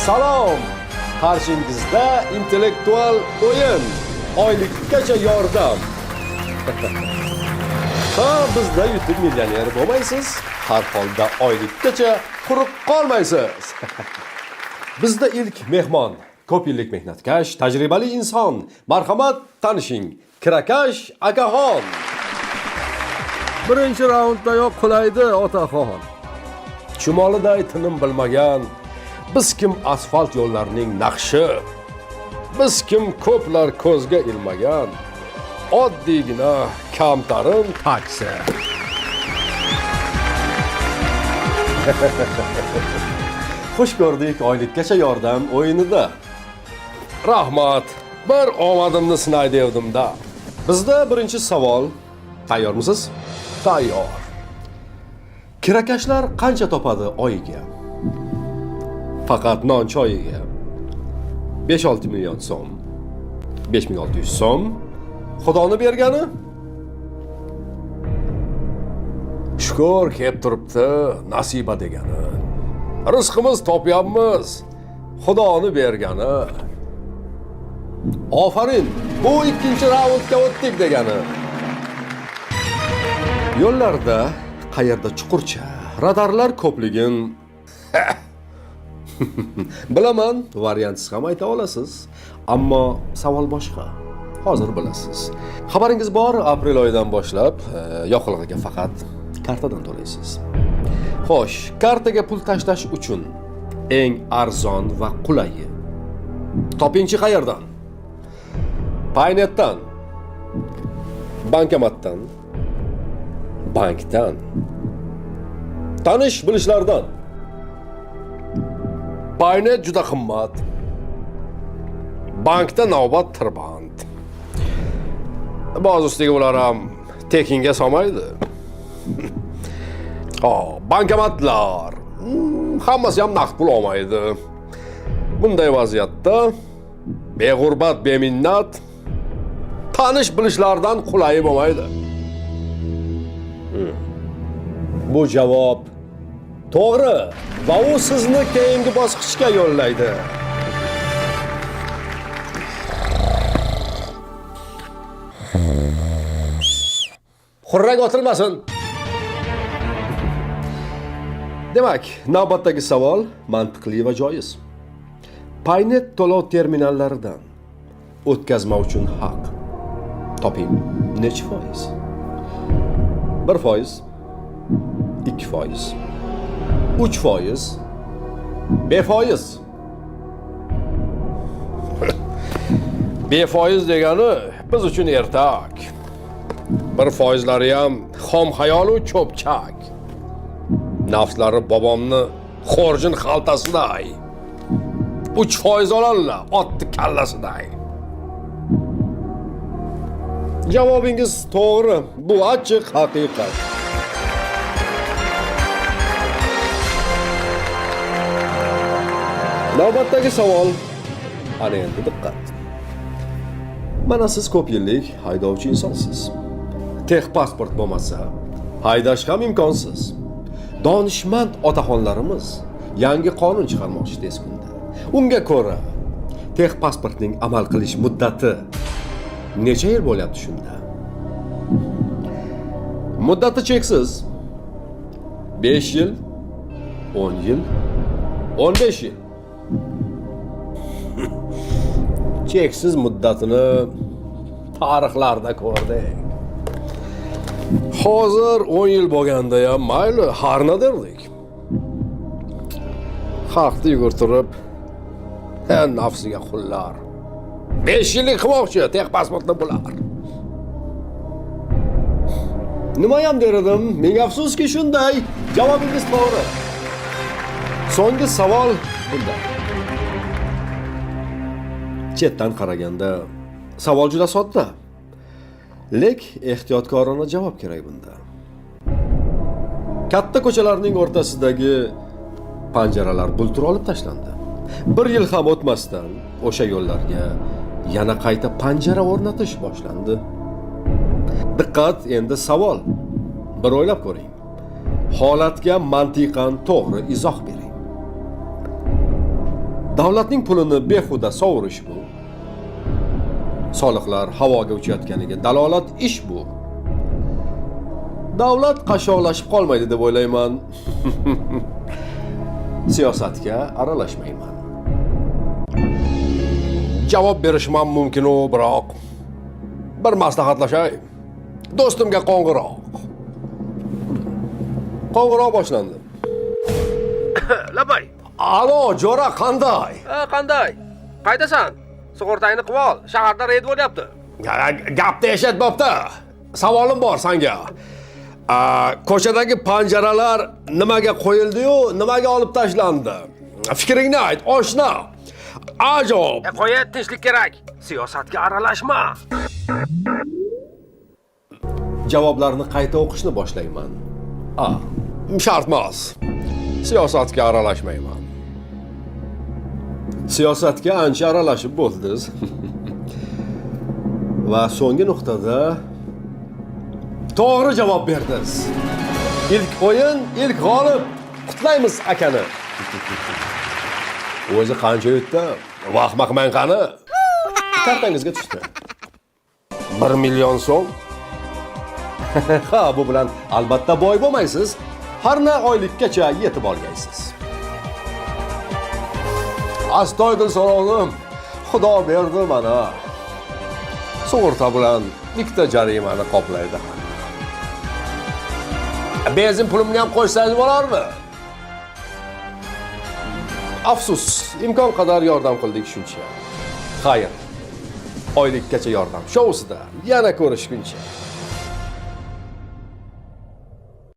Salom! Qarshingizda intellektual o'yin, oylikgacha yordam. Ha, bizda YouTube millioner bo'lmaysiz, har holda oylikgacha quruq qolmaysiz. Bizda ilk mehmon, ko'p yillik mehnatkash, tajribali inson, marhamat tanishing, Kirakash akaxon. Birinchi raunddayoq qulaydi otaxon. Chumoliday tinim bilmagan, biz kim asfalt yo'llarining naqshi, biz kim ko'plar ko'zga ilmagan, oddiygina kamtarin taksi. Xush ko'rdik oylikgacha yordam o'yinida. Rahmat, bir omadimni sinay devdim-da. Bizda birinchi savol. Tayyormisiz? Tayyor. Kirakashlar qancha topadi oyiga? Faqat non choyiga 5-6 million so'm, 5600 so'm. Xudoni bergani? Shukr, kelib turibdi nasiba degani. Rizqimiz topyapmiz, Xudoni bergani. Ofarin, bu ikkinchi raundga o'tdik degani. Yo'llarda qayerda chuqurcha, radarlar ko'pligin. Bilaman, variantsiz ham ayta olasiz, ammo savol boshqa. Hozir bilasiz. Xabaringiz bor, aprel oyidan boshlab yoqilg'iga faqat kartadan to'laysiz. Xo'sh, kartaga pul tashlash uchun eng arzon va qulayi topingchi qayerdan? Paynetdan, bankomatdan, bankdan, tanish bilishlardan. Paynet juda qimmat. Bankda navbat tirband. Ba'zi ustiga ular ham tekinga solmaydi. Bankomatlar hammasi ham naqd pul olmaydi. Bunday vaziyatda beg'urbat, beminnat, tanish bilishlardan qulay bo'lmaydi. Bu javob to'g'ri va u sizni keyingi bosqichga yo'llaydi. Xurrak otilmasin. Demak, navbatdagi savol mantiqli va joiz. Paynet to'lov terminallaridan o'tkazma uchun haq toping necha foiz? 1%, 2%, 3%, 5%. Befoiz degani biz uchun ertak. 1%lari ham xom xayolu cho'pchak. Nafslari bobomni xorjin xaltasiday. 3% oladilar, otni kallasiday. Javobingiz to'g'ri. Bu ochiq haqiqat. Navbatdagi savol. Ana endi diqqat. Mana siz ko'p yillik haydovchi insonsiz. Texpasport bo'lmasa, haydash ham imkonsiz. Donishmand otaxonlarimiz yangi qonun chiqarmoqchi tez kunda. Unga ko'ra, texpasportning amal qilish muddati necha yil bo'lyapti shunda? Muddati cheksiz. 5 yil, 10 yil, 15 yil. Cheksiz muddatini tarixlarda ko'rdik. Hozir 10 yil bo'lganda ham mayli, harna derdik. Xalqni yugurtirib, nafsiga qullar. 5 yillik qilmoqchi, texpasportni bular. Nima ham derdim, menga afsuski shunday. Javobingiz to'g'ri. So'nggi savol bunday. Chetdan qaraganda savol juda sodda. Lek ehtiyotkorona javob kerak bunda. Katta ko'chalarning o'rtasidagi panjaralar bultur olib tashlandi. 1 yil ham o'tmasdan o'sha yo'llarga yana qayta panjara o'rnatish boshlandi. Diqqat, endi savol. Bir o'ylab ko'ring. Holatga mantiqan to'g'ri izoh bering. Davlatning pulini behuda sovurish bu. Soliqlar havoga uchayotganiga dalolat ish bu. Davlat qashshoqlashib qolmaydi deb o'ylayman. Siyosatga aralashmayman. Javob berishim mumkin u, biroq bir maslahatlashay. Do'stimga qo'ng'iroq. Qo'ng'iroq boshlandi. Labay. Alo, Jo'ra, qanday? Qanday? Qaydasan? Sug'urtangni qilib ol. Shaharda reyd bo'lyapti. Gapni eshityapti. Savolim bor senga. Ko'chadagi panjaralar nimaga qo'yildi-yu, nimaga olib tashlandi? Fikringni ayt, oshna. Ajob. Qo'ya, tinchlik kerak. Siyosatga aralashma. Javoblarni qayta o'qishni boshlayman. Shart emas. Siyosatga aralashmayman. Siyosatga ancha aralashib bo'ldingiz. Va so'nggi nuqtada to'g'ri javob berdingiz. Ilk o'yin, ilk g'olib. Qutlaymiz akani. O'zi qancha yutdi? Vaqtmaqman qani? Kartangizga tushdi. 1 million so'm. Ha, bu bilan albatta boy bo'lmaysiz. Har na oylikkacha yetib olgaysiz. Astoydil so'rovdim. Xudo berdi mana. Sug'urta bilan ikkita jarimani qoplaydi. Benzin pulimni ham qo'ysangiz bo'larmi? Afsus, imkon qadar yordam qildik shuncha. Xayr. Oylikkacha yordam showsida yana ko'rishguncha.